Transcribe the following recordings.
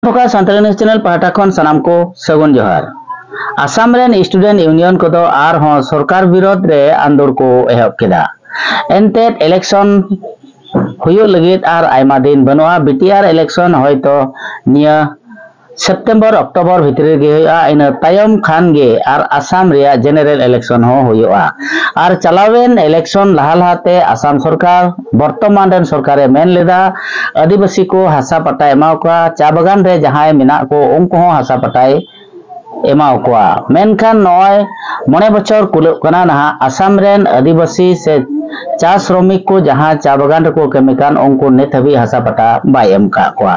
ᱱᱚᱠᱟ Santali news channel ᱯᱟᱦᱴᱟ ᱠᱷᱚᱱ ᱥᱟᱱᱟᱢ ᱠᱚ ᱥᱟᱹᱜᱩᱱ ᱡᱚᱦᱟर। आसाम रेन स्टूडेंट यूनियन को आर हों सरकार विरोध रे आंदोलन को एहब केदा एनते इलेक्शन हुयो लगित आर आयमा दिन बनुआ बीटीआर इलेक्शन होयतो निया सेप्टेम्बर अक्टोबर भितरे गे हुआ इन तायम खान गे आर आसाम रिया जेनरल इलेक्शन हो हुआ आर चलावेन इलेक्शन लहा लहाते आसाम सरकार वर्तमान रेन सरकारे मेन लेदा आदिवासी को हासा पट्टा एमाव का चा बागान रे जहां मेना को उनको हो हासा पट्टाई एमाव को मेनखान नय मने बछर कुलुग कना ना आसाम रेन आदिवासी से चा श्रमिक को जहां चा बागान को कमिकान उनको नित हबी हासा पट्टा बाय एम का कोआ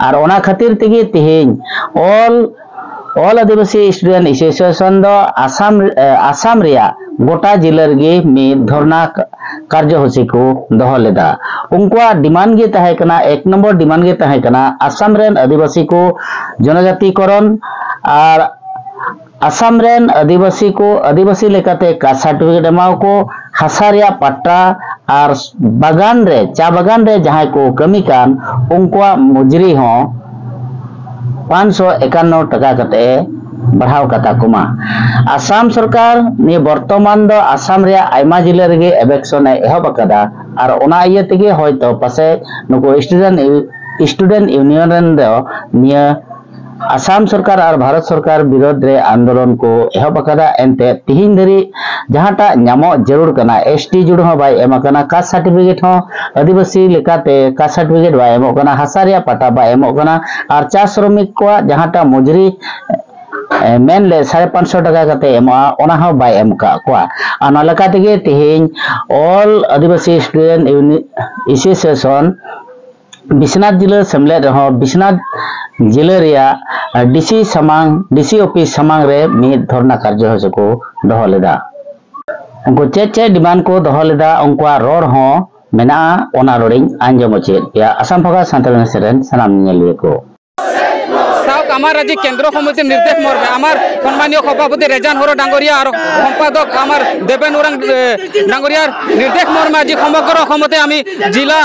आर ओना खातिर तिगी तिहिन ऑल आदिवासी स्टूडेंट एसोसिएशन दो आसाम रिया गोटा जिला गे में धरना कार्यसूची को दहो लेदा उनका डिमांड गे तहे कना एक नंबर डिमांड गे तहे कना आसाम रेन आदिवासी को जनजातिकरण और आसाम रेन आदिवासी को आदिवासी लेकाते कास्ट सर्टिफिकेट एमाव को हासा रिया पट्टा और बागान रे चा बागान रे जहां को कमी कान उनका मुजरी हो 551 टका कते बढ़ाव कता कुमा आसाम सरकार ने वर्तमान दो आसाम रे आयमा जिला रे इलेक्शन एहब कदा और ओना इये तेगे होयतो पासे नुको स्टूडेंट यूनियन रेन दो निया आसाम सरकार और भारत सरकार विरोध रे आंदोलन को एहब कदा एनते तिहिन धरी जहांटा नामो जरूर कना एसटी जुड़ हो बाय एमा कना कास्ट सर्टिफिकेट हो आदिवासी लेकाते कास्ट सर्टिफिकेट बाय एमो कना हासारिया पटा बाय एमो कना और चा श्रमिक को जहांटा मजूरी मेन ले 550 टका कते एमा ओना हो बाय एम का कोआ अना लेकाते गे तिहिन ऑल आदिवासी स्टूडेंट एसोसिएशन बिश्वनाथ जिला सेमलेट रहो बिश्वनाथ जिला रिया डीसी ऑफिस समांग रे मिद धरना कार्यसूची को दहो लेदा उनको चे डिमांड को दहो लेदा उनका रोड हो मेना ओना रोडिंग आंजम चेत या आसाम फगा सान्ताल सेरेन सनाम नेलिए को आमार राज्य केंद्र समिति निर्देश मर्मे आमार सम्मानीय सभापति रेजान हर डांगरिया और सम्पादक आमार देवेन उरांग डांगरियार निर्देश मर्मे आज समग्र असमते आमी जिला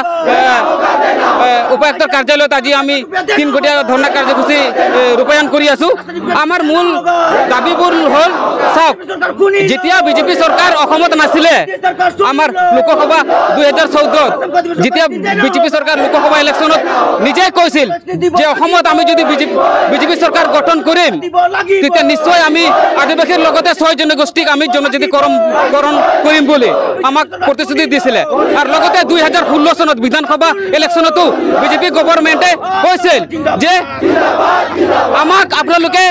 उपायुक्त कार्यालय आज आमी 3 घटिया धरना कार्यसूची रूपायन करि आसु आमार मूल दाबीबुर हल साउक जितिया बीजेपी सरकार असमत नासिले आमार लोकसभा 2014 जितिया बीजेपी सरकार लोकसभा इलेक्शनत निजे কৈছিল जे असमत आमी যদি बीजेपी सरकार गठन करिम তেতিয়া निश्चय आमी आदिवासीर लगते 6 जनगोष्ठीक आमी जनजातिकरण करिम बोली आमाक प्रतिश्रुति दिছিলে और लगते 2016 सनत विधानसभा इलेक्शनतो बीजेपी गवर्नमेंटे কৈছিল जे आमाक आपनालोके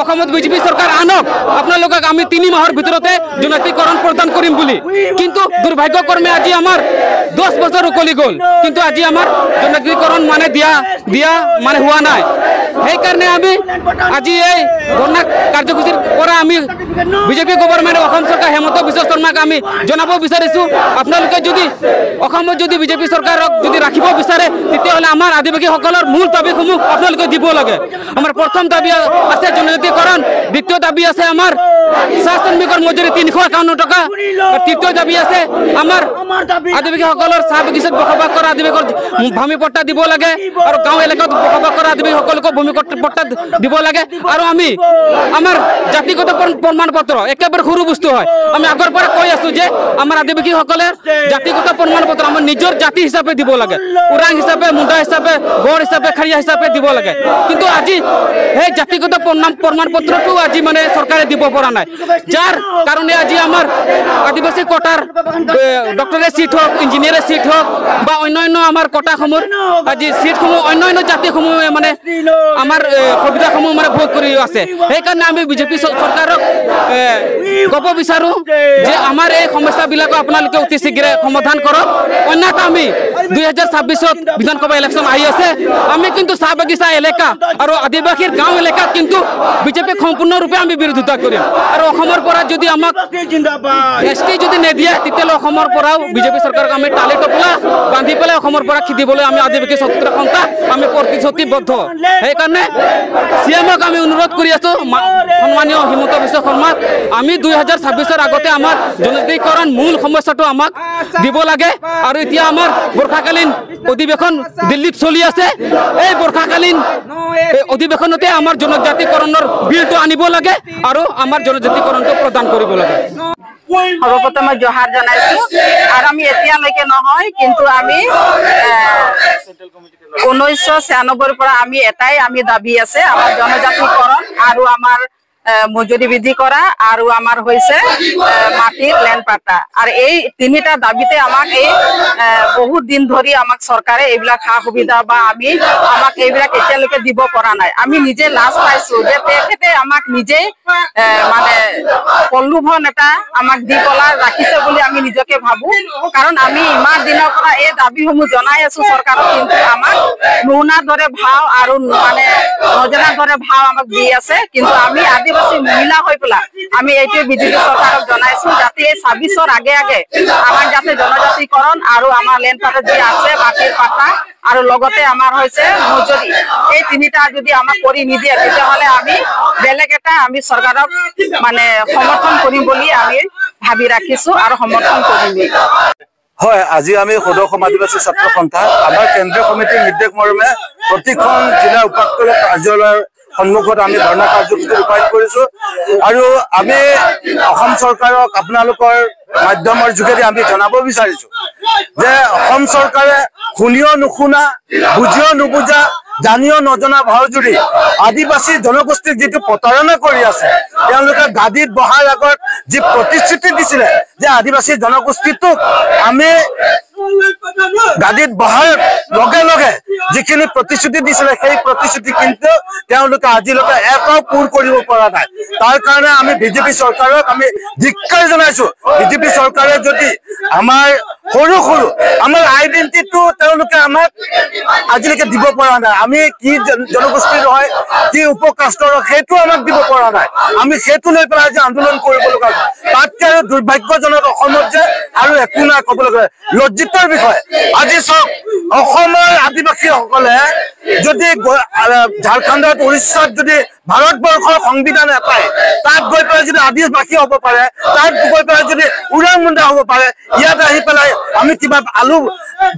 অসমত बीजेपी सरकार आनक आपनालोকক आमी 3 माहर भितरते जनजातिकरण प्रदान करिम बोली किंतु दुर्भाग्यक्रमे आज आमार 10 बছर उकली गल किंतु आज आमार जनजातिकरण माने दिया माने हुआ नाय हे कारणे आमी आज এই ধরনা কার্যসূচীর পরে আমি বিজেপি গভর্নমেন্ট অসম সরকার হেমন্ত বিশ্ব শর্মাক আমি জানাব বিচাৰিছো আপোনালোকে যদি অসমত যদি বিজেপি সৰকাৰক যদি ৰাখিব বিচাৰে তেতিয়াহলে আমাৰ আদিবাসী সকলৰ মূল দাবীসমূহ আপোনালোকে দিব লাগে আমাৰ প্ৰথম দাবী আছে জনজাতিকৰণ দ্বিতীয় দাবী আছে আমাৰ শাসনমিকৰ মজুৰি 351 টকা তৃতীয় দাবী আছে আমাৰ আদিবাসী সকলৰ চাহ বাগিচাত বসবাস কৰা আদিবাসীৰ ভূমি পট্টা দিব লাগে আৰু গাঁও এলেকাত বসবাস কৰা আদিবাসী সকলক ভূমি পট্টা দিব লাগে আৰু আমি আমাৰ জাতিগত প্ৰমাণ পত্ৰ একেবাৰে সৰু বস্তু হয় আমি আগৰ পৰা কৈ আছো যে আমাৰ আদিবাসী সকলে জাতিগত প্ৰমাণ পত্ৰ আমাৰ নিজৰ জাতি হিচাপে দিব লাগে উৰাং হিচাপে মুণ্ডা হিচাপে গড় হিচাপে খাৰিয়া হিচাপে দিব লাগে কিন্তু আজি এই জাতিগত প্ৰমাণ পত্ৰটো আজি মানে চৰকাৰে দিব পৰা নাই যাৰ কাৰণে আজি আমাৰ আদিবাসী কোটাৰ ডক্টৰে সিট হোক ইঞ্জিনিয়াৰে সিট হোক বা অন্যান্য আমাৰ কোটাসমূহ আজি সিটসমূহ অন্যান্য জাতিসমূহ মানে আমাৰ সুবিধাসমূহ মানে ভোগ কৰি আছে সেইকাৰণে আমি বিজেপি চৰকাৰক ক'ব বিচাৰো যে আমাৰ এই সমস্যাবিলাক আপোনালোকে অতি শীঘ্ৰে সমাধান কৰক অন্যথা আমি 2026 বিধানসভা ইলেকশন আহি আছে আমি কিন্তু চাহ বাগিচা এলেকা আৰু আদিবাসীৰ গাঁও এলেকাত কিন্তু বিজেপি সম্পূৰ্ণৰূপে আমি বিৰোধিতা কৰিম আৰু অসমৰ পৰা যদি আমাক এসটি যদি নেদিয়ে তেতিয়াহ'লে অসমৰ পৰাও বিজেপি চৰকাৰক আমি টালি টপলা বান্ধি পেলাই অসমৰ পৰা খেদিবলৈ আমি আদিবাসী সন্থা আমি প্ৰতিশ্ৰুতিবদ্ধ সেই কাৰণে CMক আমি অনুৰোধ কৰি আছো সন্মানীয় হিমন্ত বিশ্ব শৰ্মাক আমি 2026 আগতে আমাৰ জনজাতিকৰণ মূল সমস্যাটো আমাক দিব লাগে আৰু এতিয়া আমাৰ বৰ্ষাকালীন অধিৱেশন দিল্লীত চলি আছে এই বৰ্ষাকালীন অধিৱেশনতে আমাৰ জনজাতিকৰণৰ বিলটো আনিব লাগে আৰু আমাৰ জনজাতিকৰণটো প্ৰদান কৰিব লাগে সৰ্বপ্ৰথমে জহাৰ জনাইছো আৰু আমি এতিয়ালৈকে নহয় কিন্তু আমি 1996 পৰা আমি এটাই আমি দাবী আছে আমাৰ জনজাতিকৰণ আৰু আমাৰ মজুৰি বৃদ্ধি কৰা আৰু আমাৰ হৈছে মাটিৰ লেণ্ড পাটা আৰু এই তিনিটা দাবিতে আমাক এই বহুত দিন ধৰি আমাক চৰকাৰে এইবিলাক সা সুবিধা বা আমাক এইবিলাক এতিয়ালৈকে দিব পৰা নাই আমি নিজে লাজ পাইছো যে তেখেতে আমাক নিজে মানে প্ৰলোভন এটা আমাক দি পেলাই ৰাখিছে বুলি আমি নিজকে ভাবো কাৰণ আমি ইমান দিনৰ পৰা এই দাবীসমূহ জনাই আছো চৰকাৰক কিন্তু আমাক নুনাৰ দৰে ভাও আৰু মানে নজনাৰ দৰে ভাও আমাক দি আছে কিন্তু আমি আদিবাসী মহিলা হৈ পেলাই আমি এইটোৱে বিজেপি চৰকাৰক জনাইছো যাতে 26ৰ আগে আগে আমাক যাতে জনজাতিকৰণ আৰু আমাৰ লেণ্ড পাটা যি আছে মাটিৰ পাটা আৰু লগতে আমাৰ হৈছে মজুৰি এই তিনিটা যদি আমাক কৰি নিদিয়ে তেতিয়াহ'লে আমি বেলেগ এটা আমি চৰকাৰক মানে সমৰ্থন কৰিম বুলি আমি ভাবি ৰাখিছো আৰু সমৰ্থন কৰিম হয় আজি আমি সদৌ আদিবাসী ছাত্ৰ সন্থা আমাৰ কেন্দ্ৰীয় কমিটিৰ নিৰ্দেশ মৰ্মে প্ৰতিখন জিলা উপায়ুক্ত কাৰ্যালয়ৰ সন্মুখত আমি ধৰ্ণা কাৰ্যসূচী ৰূপায়ণ কৰিছো আৰু আমি অসম চৰকাৰক আপোনালোকৰ মাধ্যমৰ যোগেদি আমি জনাব বিচাৰিছো যে অসম চৰকাৰে শুনিও নুশুনা বুজিও নুবুজা জানিও নজনা ভাওজুৰি আদিবাসী জনগোষ্ঠীক যিটো প্ৰতাৰণা কৰি আছে তেওঁলোকে গাদীত বহাৰ আগত যি প্ৰতিশ্ৰুতি দিছিলে যে আদিবাসী জনগোষ্ঠীটোক আমি গাদীত বহাৰ লগে লগে যিখিনি প্ৰতিশ্ৰুতি দিছিলে সেই প্ৰতিশ্ৰুতি কিন্তু তেওঁলোকে আজিলৈকে এটাও পূৰ কৰিব পৰা নাই তাৰ কাৰণে আমি বিজেপি চৰকাৰক আমি ধিক্কাৰ জনাইছো বিজেপি চৰকাৰে যদি আমাৰ সৰু সৰু আমাৰ আইডেন্টিটিটো তেওঁলোকে আমাক আজিলৈকে দিব পৰা নাই আমি কি জনগোষ্ঠীৰ হয় কি উপকাষ্টৰ সেইটো আমাক দিব পৰা নাই আমি সেইটো লৈ পেলাই আজি আন্দোলন কৰিব লগা তাতকৈ আৰু দুৰ্ভাগ্যজনক অসমত যে আৰু একো নাই ক'ব লগা লজ্জিতৰ বিষয় আজি চাওক অসমৰ আদিবাসীসকলে যদি ঝাৰখণ্ডত উৰিষ্যাত যদি ভাৰতবৰ্ষৰ সংবিধান এটাই তাত গৈ পেলাই যদি আদিবাসী হ'ব পাৰে তাত গৈ পেলাই যদি উৰাং মুণ্ডা হ'ব পাৰে ইয়াত আহি পেলাই আমি কিবা আলু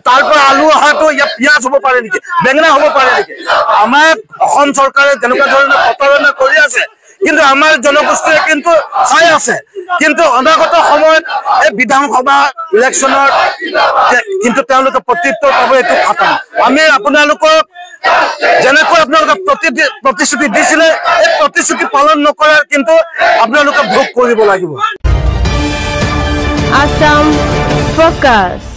তাৰ পৰা আলু অহাটো ইয়াত পিঁয়াজ হ'ব পাৰে নেকি বেঙেনা হ'ব পাৰে নেকি আমাৰ অসম চৰকাৰে যেনেকুৱা ধৰণৰ প্ৰতাৰণা কৰি আছে কিন্তু আমাৰ জনগোষ্ঠীয়ে কিন্তু চাই আছে কিন্তু অনাগত সময়ত এই বিধানসভা ইলেকশ্যনৰ কিন্তু তেওঁলোকে প্ৰত্যুত্তৰ পাব এইটো খাটাং আমি আপোনালোকক যেনেকৈ আপোনালোকে প্ৰতিশ্ৰুতি দিছিলে এই প্ৰতিশ্ৰুতি পালন নকৰাৰ কিন্তু আপোনালোকে ভোগ কৰিব লাগিব Assam Focus